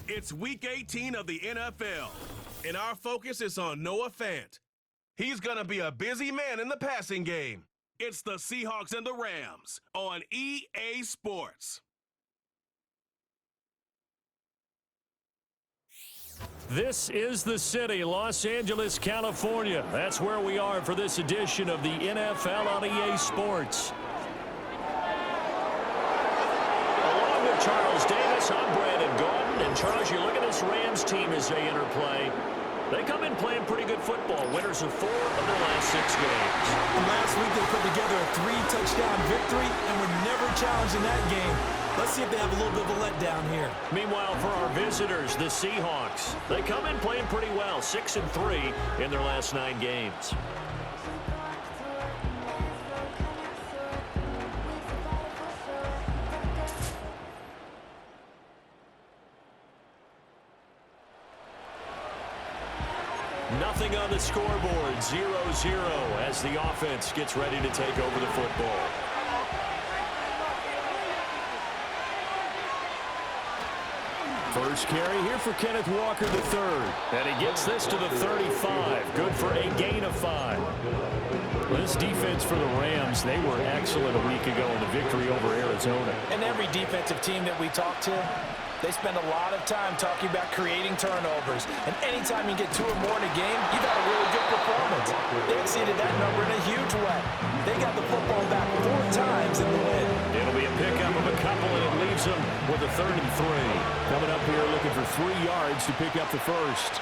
It's Week 18 of the NFL, and our focus is on Noah Fant. He's going to be a busy man in the passing game. It's the Seahawks and the Rams on EA Sports. This is the city, Los Angeles, California. That's where we are for this edition of the NFL on EA Sports. Along with Charles Davis, I'm Brandon Gordon. And Charles, you look at this Rams team as they enter play. They come in playing pretty good football. Winners of 4 of their last 6 games. And last week they put together a 3-touchdown victory and were never challenged in that game. Let's see if they have a little bit of a letdown here. Meanwhile, for our visitors, the Seahawks, they come in playing pretty well, 6-3 in their last 9 games. Nothing on the scoreboard, 0-0 as the offense gets ready to take over the football. First carry here for Kenneth Walker III. And he gets this to the 35. Good for a gain of 5. This defense for the Rams, they were excellent a week ago in the victory over Arizona. And every defensive team that we talk to, they spend a lot of time talking about creating turnovers. And anytime you get 2 or more in a game, you got a really good performance. They exceeded that number in a huge way. They got the football back 4 times in the win. It'll be a pickup of a couple, and it leaves them with a 3rd and 3. Coming up here looking for 3 yards to pick up the first.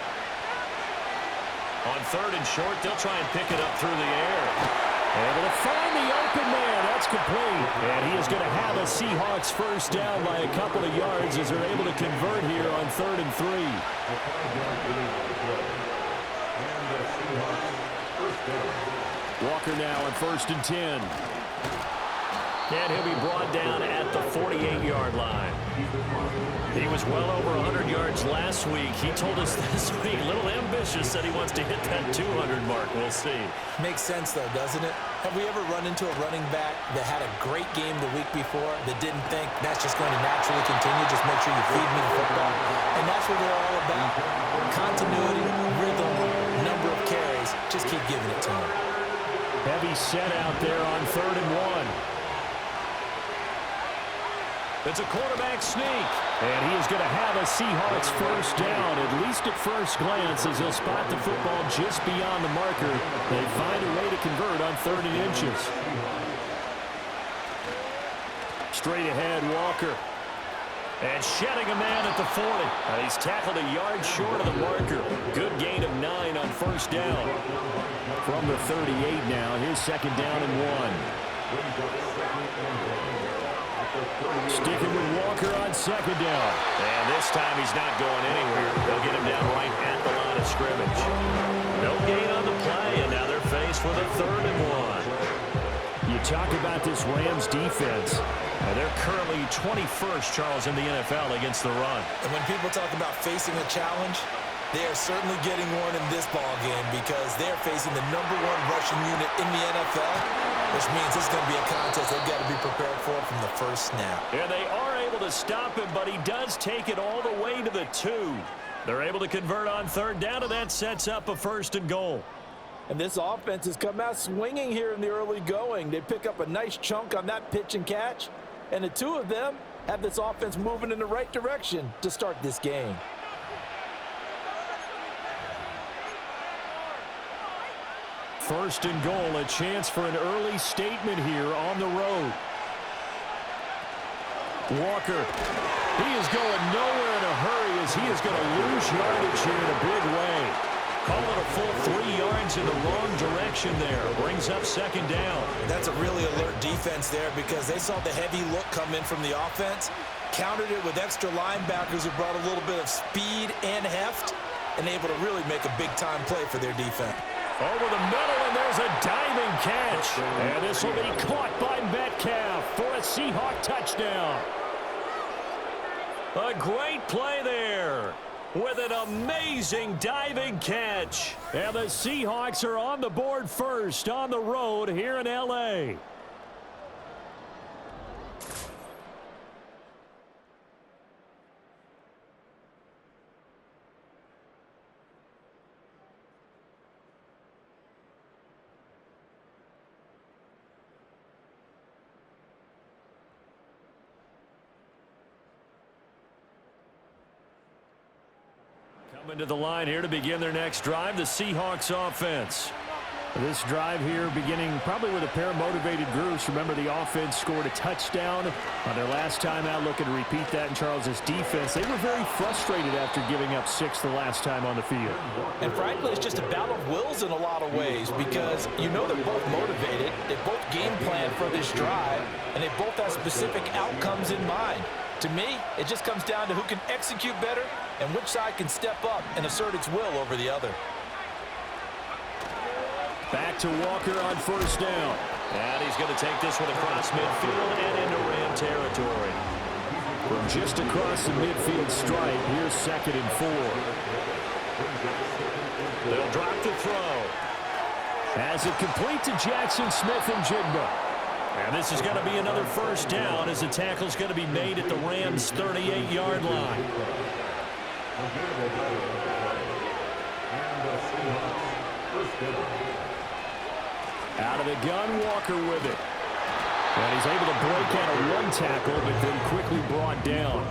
On 3rd and short, they'll try and pick it up through the air. Able to find the open man. That's complete. And he is going to have a Seahawks first down by a couple of yards as they're able to convert here on 3rd and 3. Walker now on 1st and 10. And he'll be brought down at the 48-yard line. He was well over 100 yards last week. He told us this week, a little ambitious, that he wants to hit that 200 mark. We'll see. Makes sense, though, doesn't it? Have we ever run into a running back that had a great game the week before that didn't think that's just going to naturally continue? Just make sure you feed me the football. And that's what they're all about. Continuity, rhythm, number of carries. Just keep giving it to him. Heavy set out there on 3rd and 1. It's a quarterback sneak. And he is going to have a Seahawks first down, at least at first glance, as he'll spot the football just beyond the marker. They find a way to convert on 3rd and inches. Straight ahead, Walker. And shedding a man at the 40. He's tackled a yard short of the marker. Good gain of 9 on first down. From the 38 now, here's 2nd down and 1. Sticking with Walker on 2nd down. And this time he's not going anywhere. They'll get him down right at the line of scrimmage. No gain on the play, and now they're faced with a 3rd and 1. You talk about this Rams defense. They're currently 21st, Charles, in the NFL against the run. And when people talk about facing a challenge, they are certainly getting one in this ball game because they're facing the #1 rushing unit in the NFL, which means this is going to be a contest they've got to be prepared for from the first snap. Yeah, they are able to stop him, but he does take it all the way to the 2. They're able to convert on 3rd down, and that sets up a 1st and goal. And this offense has come out swinging here in the early going. They pick up a nice chunk on that pitch and catch, and the 2 of them have this offense moving in the right direction to start this game. First and goal, a chance for an early statement here on the road. Walker, he is going nowhere in a hurry as he is going to lose yardage here in a big way. Call it a full 3 yards in the wrong direction there. Brings up 2nd down. That's a really alert defense there because they saw the heavy look come in from the offense, countered it with extra linebackers who brought a little bit of speed and heft, and able to really make a big-time play for their defense. Over the middle, and there's a diving catch. And this will be caught by Metcalf for a Seahawk touchdown. A great play there with an amazing diving catch. And the Seahawks are on the board first on the road here in L.A. Coming to the line here to begin their next drive, the Seahawks offense. This drive here beginning probably with a pair of motivated groups. Remember, the offense scored a touchdown on their last time out. Looking to repeat that in Charles' defense. They were very frustrated after giving up 6 the last time on the field. And frankly, it's just a battle of wills in a lot of ways because you know they're both motivated. They both game plan for this drive, and they both have specific outcomes in mind. To me, it just comes down to who can execute better and which side can step up and assert its will over the other. Back to Walker on first down. And he's going to take this one across midfield and into Ram territory. From just across the midfield stripe, here's 2nd and 4. They'll drop the throw. As it complete to Jackson Smith and Jigba. And this is going to be another first down as the tackle's going to be made at the Rams' 38-yard line. Out of the gun, Walker with it. And he's able to break out a run tackle, but then quickly brought down.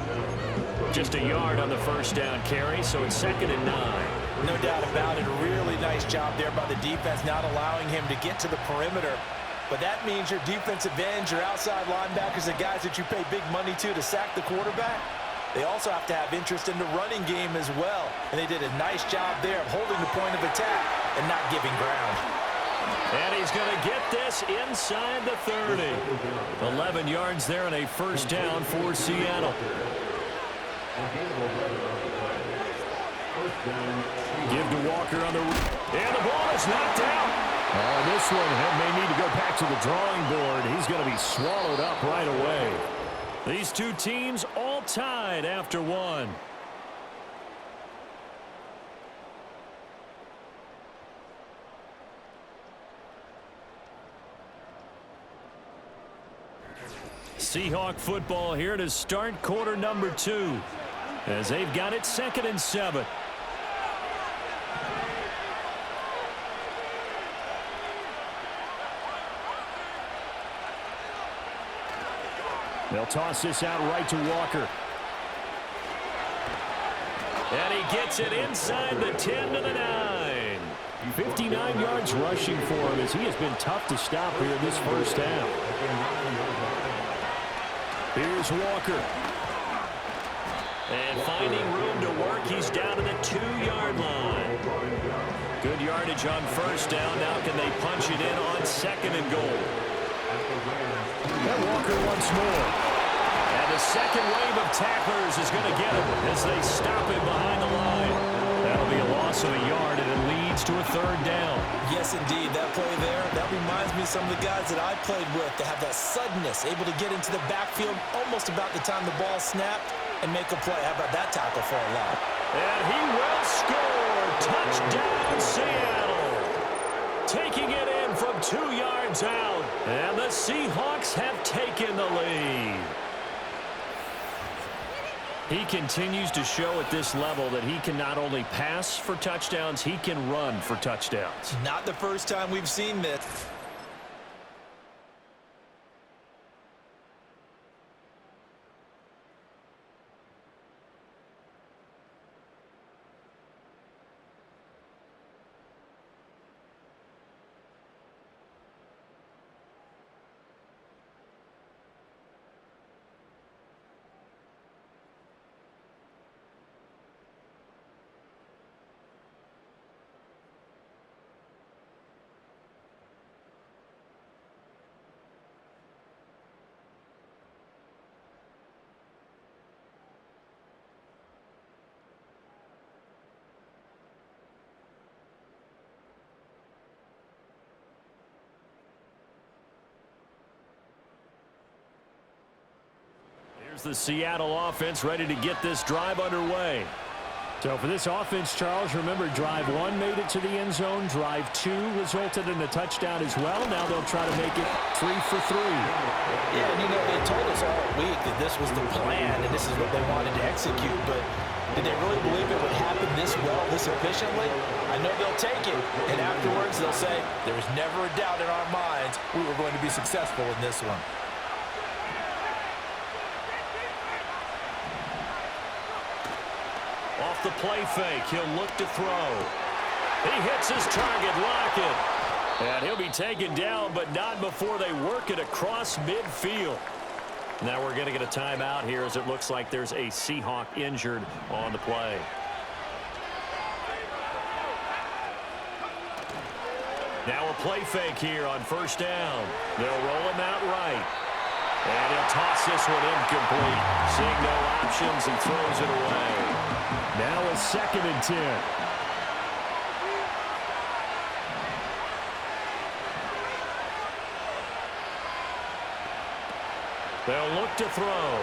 Just a yard on the first down carry, so it's 2nd and 9. No doubt about it. A really nice job there by the defense, not allowing him to get to the perimeter. But that means your defensive ends, your outside linebackers, the guys that you pay big money to sack the quarterback, they also have to have interest in the running game as well. And they did a nice job there of holding the point of attack and not giving ground. And he's going to get this inside the 30. 11 yards there and a first down for Seattle. Give to Walker on the... And the ball is knocked out. This one may need to go back to the drawing board. He's going to be swallowed up right away. These two teams all tied after one. Seahawk football here to start quarter number 2 as they've got it 2nd and 7. They'll toss this out right to Walker. And he gets it inside the 10 to the 9. 59 yards rushing for him as he has been tough to stop here this first half. Here's Walker. And finding room to work, he's down to the 2-yard line. Good yardage on first down. Now can they punch it in on 2nd and goal? And Walker once more. And the second wave of tacklers is going to get him as they stop him behind the line. That'll be a loss of a yard, and it leads to a 3rd down. Yes, indeed. That play there, that reminds me of some of the guys that I played with. They have that suddenness, able to get into the backfield almost about the time the ball snapped and make a play. How about that tackle for a loss? And he will score. Touchdown, Seattle. Taking it in from 2 yards out. And the Seahawks have taken the lead. He continues to show at this level that he can not only pass for touchdowns, he can run for touchdowns. Not the first time we've seen this. Here's the Seattle offense ready to get this drive underway. So for this offense, Charles, remember drive 1 made it to the end zone. Drive 2 resulted in a touchdown as well. Now they'll try to make it 3 for 3. Yeah, and you know, they told us all week that this was the plan and this is what they wanted to execute. But did they really believe it would happen this well, this efficiently? I know they'll take it. And afterwards they'll say, there was never a doubt in our minds we were going to be successful in this one. Off off the play fake. He'll look to throw. He hits his target, Lockett. And he'll be taken down, but not before they work it across midfield. Now we're going to get a timeout here as it looks like there's a Seahawk injured on the play. Now a play fake here on first down. They'll roll him out right. And he'll toss this one incomplete. Seeing no options, he throws it away. Now a 2nd and 10. They'll look to throw.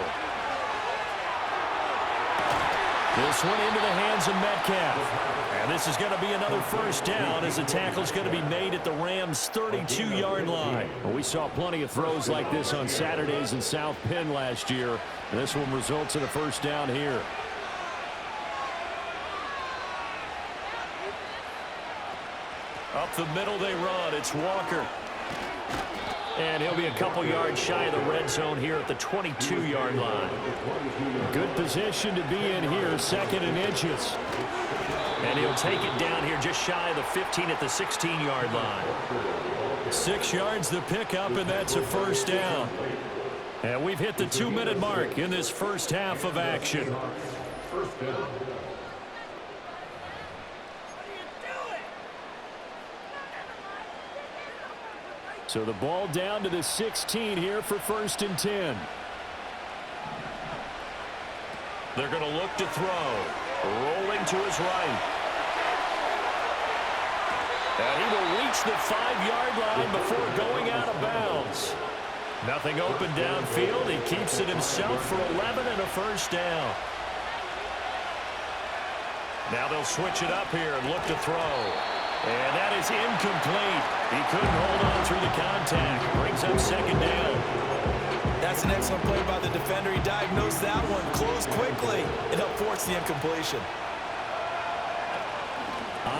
This one into the hands of Metcalf. And this is going to be another first down as the tackle's going to be made at the Rams' 32-yard line. Well, we saw plenty of throws like this on Saturdays in South Penn last year. And this one results in a first down here. Up the middle they run. It's Walker. And he'll be a couple yards shy of the red zone here at the 22-yard line. Good position to be in here, 2nd and inches. And he'll take it down here just shy of the 15 at the 16-yard line. 6 yards the pickup, and that's a first down. And we've hit the 2-minute mark in this first half of action. So the ball down to the 16 here for 1st and 10. They're going to look to throw. Rolling to his right. And he will reach the 5-yard line before going out of bounds. Nothing open downfield. He keeps it himself for 11 and a first down. Now they'll switch it up here and look to throw. And that is incomplete. He couldn't hold on through the contact. Brings up 2nd down. That's an excellent play by the defender. He diagnosed that one, closed quickly, and helped force the incompletion.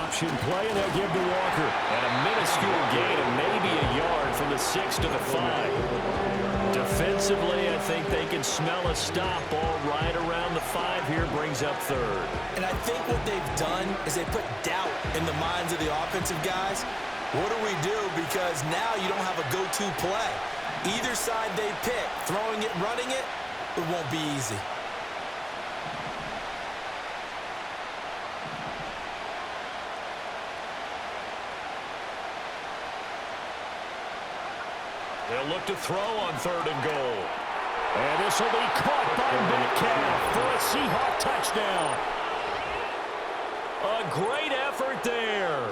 Option play, and they'll give to Walker. And a minuscule gain of maybe a yard from the 6 to the 5. Defensively, I think they can smell a stop. Ball right around the 5 here, brings up 3rd. And I think what they've done is they put doubt in the minds of the offensive guys. What do we do? Because now you don't have a go-to play. Either side they pick, throwing it, running it, it won't be easy. They'll look to throw on 3rd and goal. And this will be caught by Metcalf for a Seahawk touchdown. A great effort there.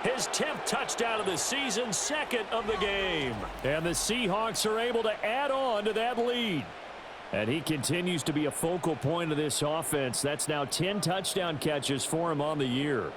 His 10th touchdown of the season, 2nd of the game. And the Seahawks are able to add on to that lead. And he continues to be a focal point of this offense. That's now 10 touchdown catches for him on the year.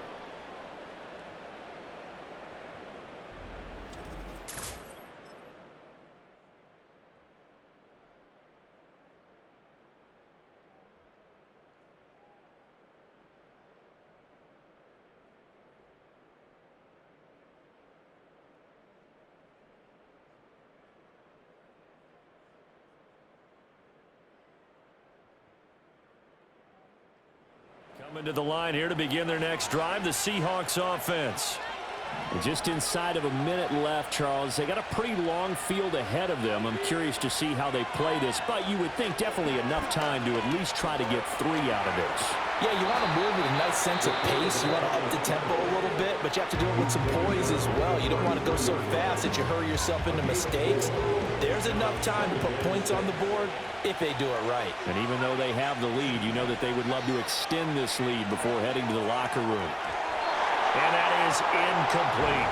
Coming to the line here to begin their next drive, the Seahawks offense. Just inside of a minute left, Charles. They got a pretty long field ahead of them. I'm curious to see how they play this, but you would think definitely enough time to at least try to get 3 out of this. Yeah, you want to move with a nice sense of pace. You want to up the tempo a little bit, but you have to do it with some poise as well. You don't want to go so fast that you hurry yourself into mistakes. There's enough time to put points on the board if they do it right. And even though they have the lead, you know that they would love to extend this lead before heading to the locker room. And that is incomplete.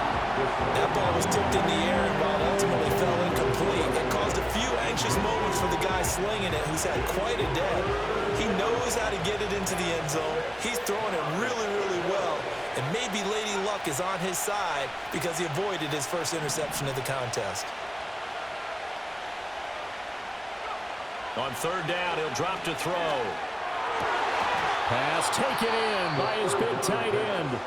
That ball was tipped in the air and ball ultimately fell incomplete. It caused a few anxious moments for the guy slinging it, who's had quite a day. He knows how to get it into the end zone. He's throwing it really, really well. And maybe Lady Luck is on his side because he avoided his first interception of the contest. On 3rd down, he'll drop to throw. Pass taken in by his big tight end.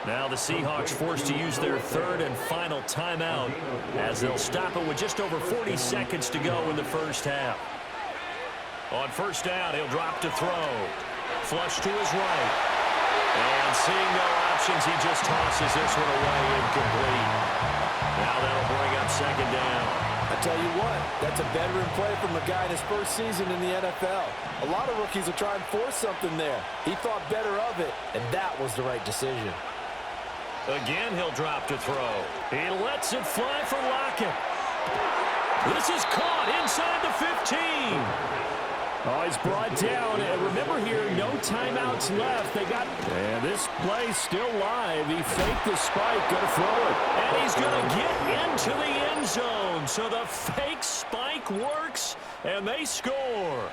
Now the Seahawks forced to use their 3rd and final timeout as they'll stop it with just over 40 seconds to go in the first half. On 1st down, he'll drop to throw. Flush to his right. And seeing no options, he just tosses this one away incomplete. Now that'll bring up second down. I tell you what, that's a veteran play from a guy in his first season in the NFL. A lot of rookies will try and force something there. He thought better of it, and that was the right decision. Again, he'll drop to throw. He lets it fly for Lockett. This is caught inside the 15. Oh, he's brought down. And remember here, no timeouts left. And this play's still live. He faked the spike, going to throw it. And he's going to get into the end zone. So the fake spike works, and they score.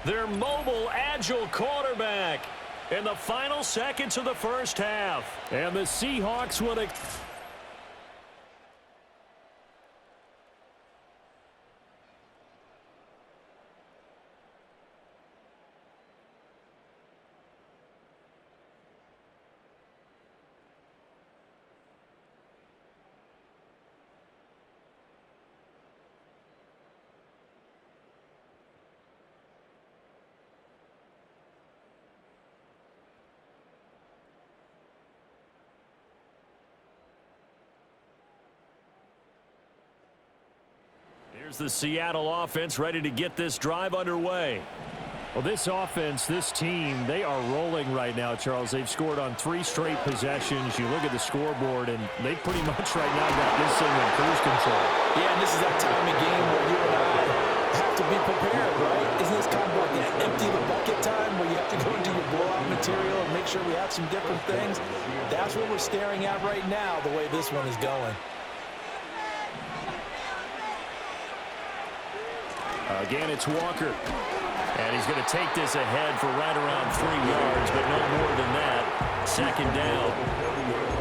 Their mobile, agile quarterback in the final seconds of the first half. And the Seahawks will... Here's the Seattle offense ready to get this drive underway. Well, this offense, this team, they are rolling right now, Charles. They've scored on 3 straight possessions. You look at the scoreboard, and they pretty much right now got this thing in cruise control. Yeah, and this is that time of game where you and I have to be prepared, right? Isn't this kind of like that empty the bucket time where you have to go into your blowout material and make sure we have some different things? That's what we're staring at right now, the way this one is going. Again, it's Walker. And he's going to take this ahead for right around 3 yards, but no more than that. Second down.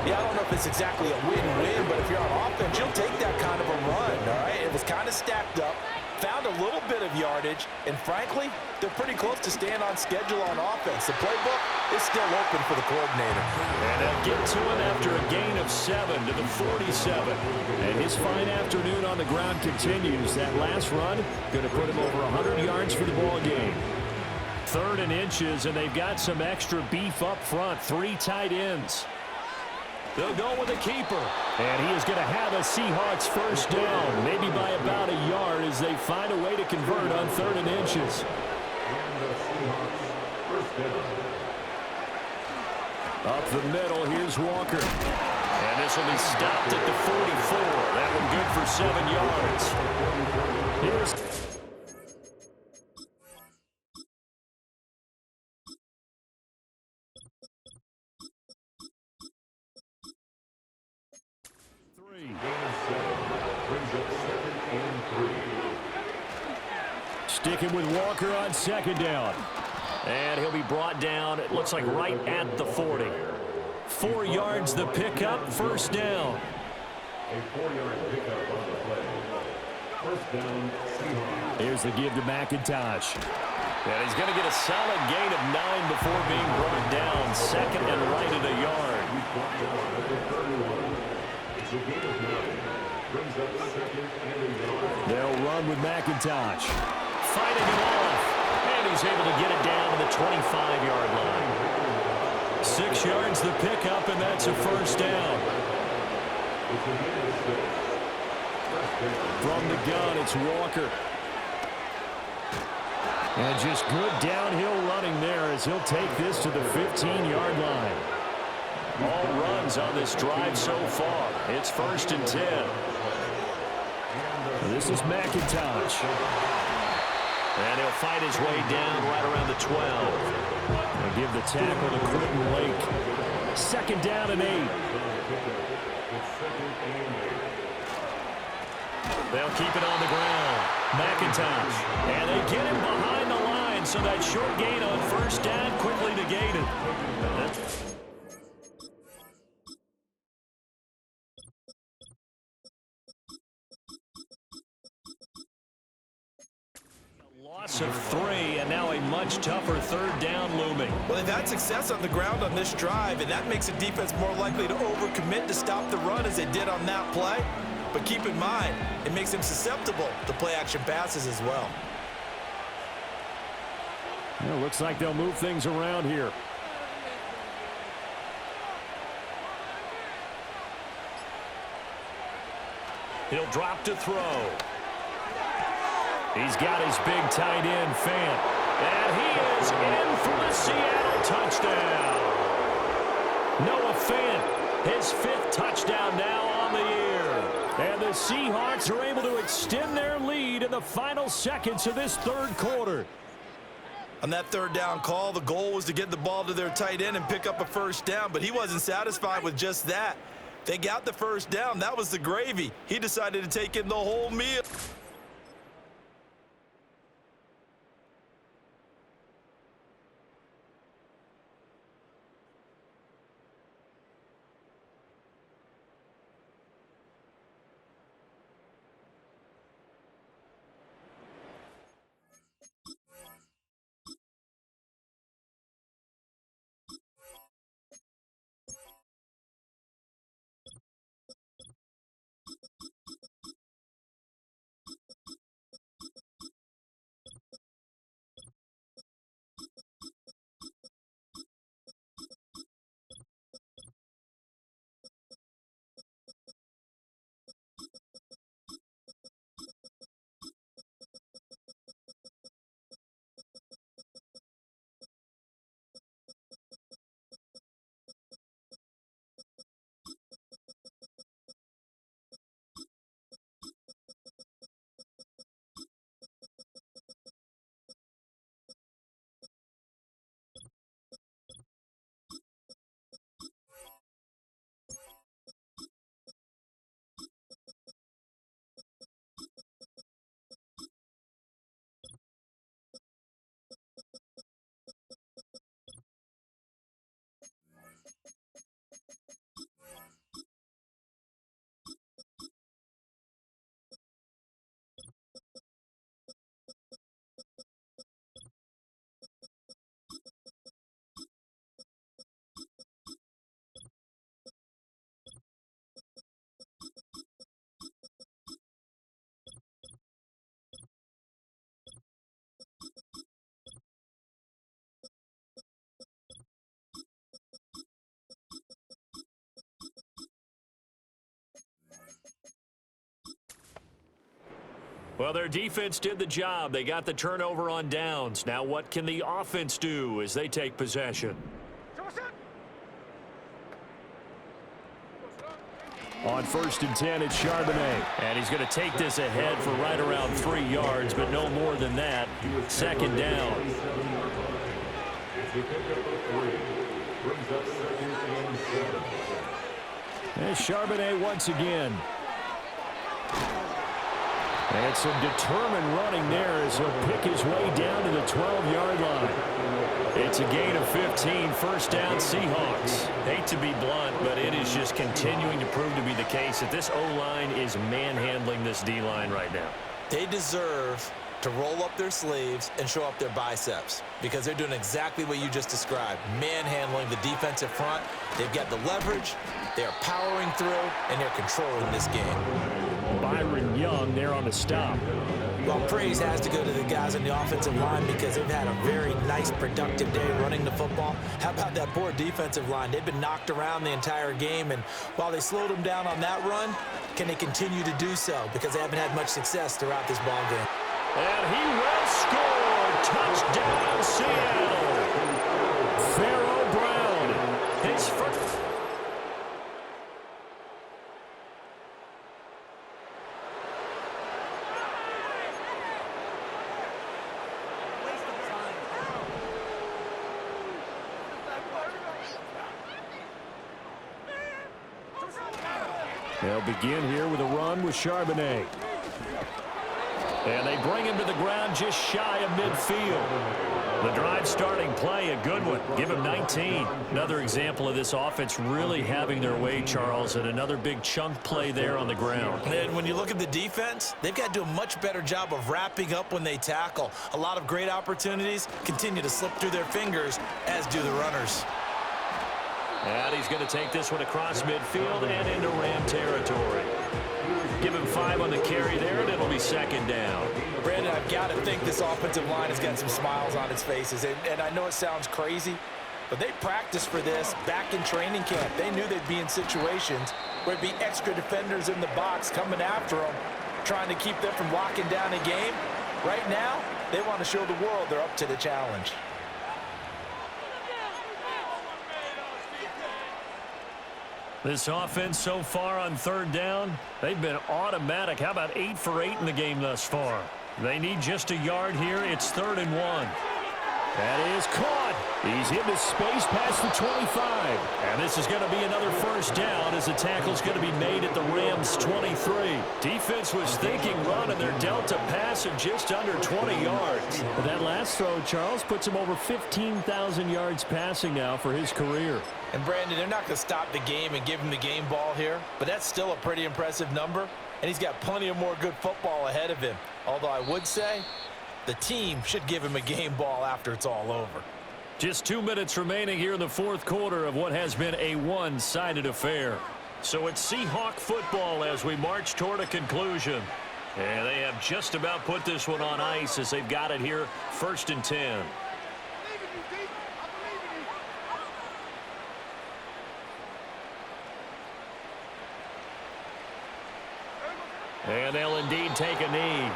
Yeah, I don't know if it's exactly a win-win, but if you're on offense, you'll take that kind of a run, all right? It was kind of stacked up, found a little bit of yardage, and frankly, they're pretty close to staying on schedule on offense. The playbook is still open for the coordinator. And they'll get to him after a gain of 7 to the 47. And his fine afternoon on the ground continues. That last run going to put him over 100 yards for the ball game. 3rd and inches, and they've got some extra beef up front. 3 tight ends. They'll go with a keeper. And he is going to have a Seahawks first down, maybe by about a yard as they find a way to convert on 3rd and inches. Up the middle, here's Walker. And this will be stopped at the 44. That one good for 7 yards. Here's... Sticking with Walker on 2nd down. And he'll be brought down, it looks like right at the 40. 4 yards the pickup, first down. A 4-yard pickup on the play. First down, Seahawks. Here's the give to McIntosh. And he's going to get a solid gain of 9 before being brought down. 2nd and right at a yard. It's a gain of 9. Brings up 2nd and a yard. They'll run with McIntosh. Fighting him off. And he's able to get it down to the 25-yard line. 6 yards the pickup, and that's a first down. From the gun, it's Walker. And just good downhill running there as he'll take this to the 15-yard line. All runs on this drive so far. It's 1st and 10. This is McIntosh. And he'll fight his way down right around the 12. They'll give the tackle to Quentin Lake. 2nd down and 8. They'll keep it on the ground. McIntosh. And they get him behind the line, so that short gain on first down quickly negated. Loss of 3, and now a much tougher 3rd down looming. Well, they've had success on the ground on this drive, and that makes the defense more likely to overcommit to stop the run as they did on that play. But keep in mind, it makes them susceptible to play-action passes as well. Well, looks like they'll move things around here. He'll drop to throw. He's got his big tight end, Fant. And he is in for the Seattle touchdown. Noah Fant, his 5th touchdown now on the year. And the Seahawks are able to extend their lead in the final seconds of this 3rd quarter. On that 3rd down call, the goal was to get the ball to their tight end and pick up a 1st down, but he wasn't satisfied with just that. They got the 1st down. That was the gravy. He decided to take in the whole meal. Well, their defense did the job. They got the turnover on downs. Now what can the offense do as they take possession? On 1st and 10, it's Charbonnet. And he's going to take this ahead for right around 3 yards, but no more than that. 2nd down. And Charbonnet once again. And some determined running there as he'll pick his way down to the 12-yard line. It's a gain of 15, 1st down Seahawks. Hate to be blunt, but it is just continuing to prove to be the case that this O-line is manhandling this D-line right now. They deserve to roll up their sleeves and show up their biceps because they're doing exactly what you just described, manhandling the defensive front. They've got the leverage, they're powering through, and they're controlling this game. Byron Young there on the stop. Well, praise has to go to the guys on the offensive line because they've had a very nice, productive day running the football. How about that poor defensive line? They've been knocked around the entire game, and while they slowed them down on that run, can they continue to do so? Because they haven't had much success throughout this ball game. And he will score. Touchdown, Seattle. Pharaoh Brown. His first. They'll begin here with a run with Charbonnet. And they bring him to the ground just shy of midfield. The drive starting play, a good one. Give him 19. Another example of this offense really having their way, Charles, and another big chunk play there on the ground. And when you look at the defense, they've got to do a much better job of wrapping up when they tackle. A lot of great opportunities continue to slip through their fingers, as do the runners. And he's going to take this one across midfield and into Ram territory. Give him 5 on the carry there, and it'll be 2nd down. Brandon, I've got to think this offensive line has got some smiles on its faces. And I know it sounds crazy, but they practiced for this back in training camp. They knew they'd be in situations where there'd be extra defenders in the box coming after them, trying to keep them from locking down a game. Right now, they want to show the world they're up to the challenge. This offense so far on third down, they've been automatic. How about 8 for 8 in the game thus far? They need just a yard here. It's 3rd and 1. That is caught. He's into space past the 25. And this is going to be another first down as the tackle's going to be made at the Rams' 23. Defense was thinking run, and they're dealt a pass of just under 20 yards. But that last throw, Charles, puts him over 15,000 yards passing now for his career. And, Brandon, they're not going to stop the game and give him the game ball here, but that's still a pretty impressive number, and he's got plenty of more good football ahead of him. Although I would say the team should give him a game ball after it's all over. Just 2 minutes remaining here in the fourth quarter of what has been a one-sided affair. So it's Seahawk football as we march toward a conclusion. And they have just about put this one on ice as they've got it here, 1st and 10. And they'll indeed take a knee.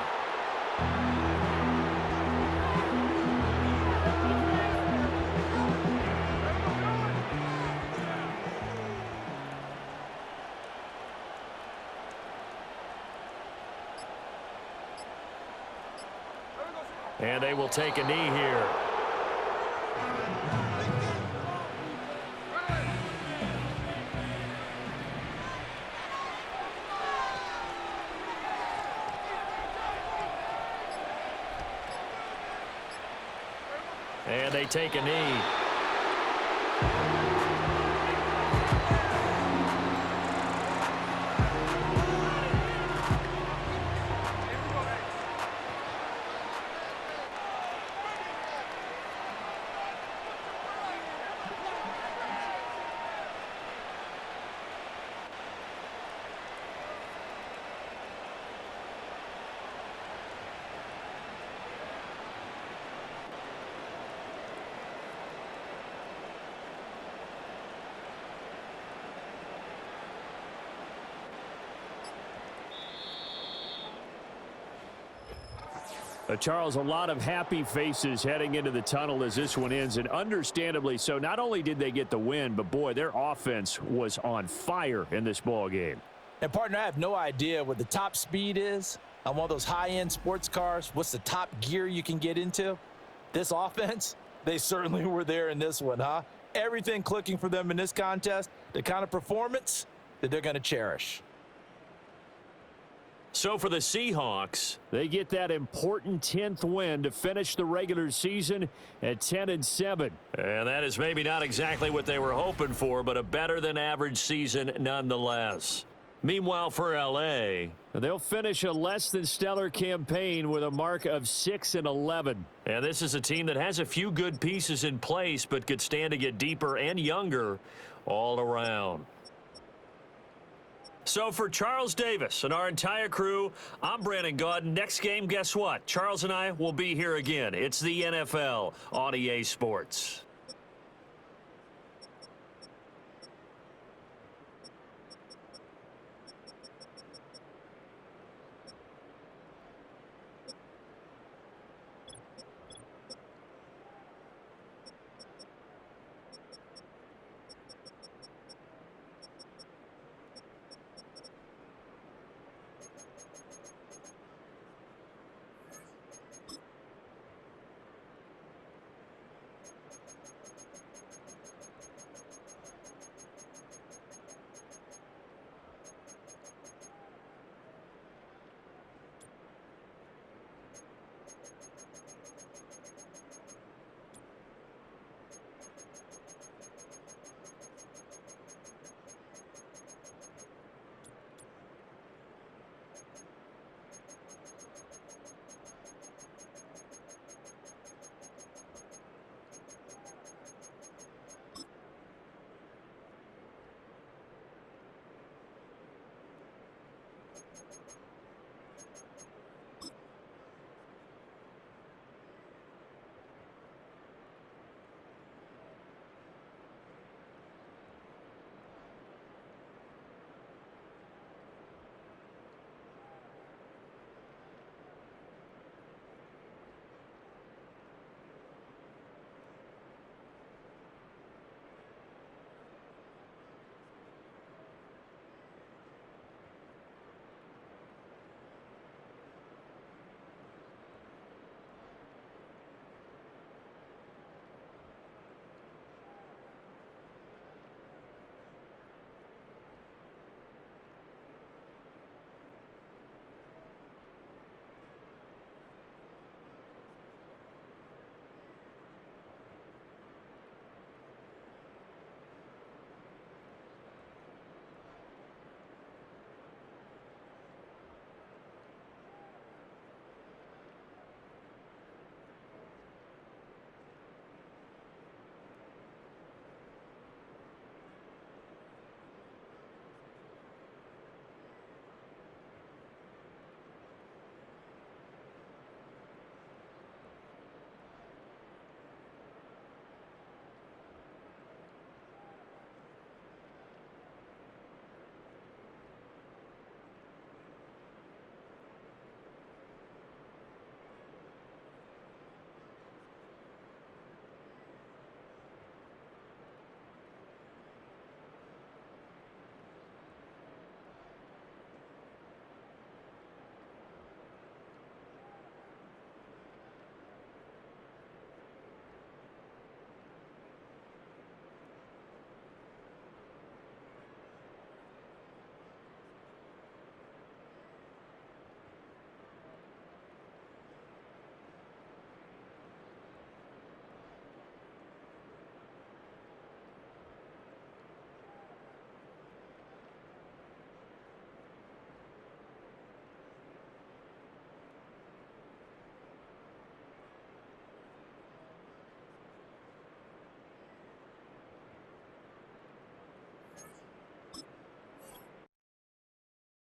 And they will take a knee here. And they take a knee. Charles, a lot of happy faces heading into the tunnel as this one ends, and understandably so. Not only did they get the win, but boy, their offense was on fire in this ball game. And, partner, I have no idea what the top speed is on one of those high-end sports cars. What's the top gear you can get into? This offense, they certainly were there in this one, huh? Everything clicking for them in this contest, the kind of performance that they're going to cherish. So for the Seahawks, they get that important 10th win to finish the regular season at 10-7. and that is maybe not exactly what they were hoping for, but a better than average season nonetheless. Meanwhile, for LA, they'll finish a less than stellar campaign with a mark of 6-11. And this is a team that has a few good pieces in place, but could stand to get deeper and younger all around. So for Charles Davis and our entire crew, I'm Brandon Gaudin. Next game, guess what? Charles and I will be here again. It's the NFL on EA Sports.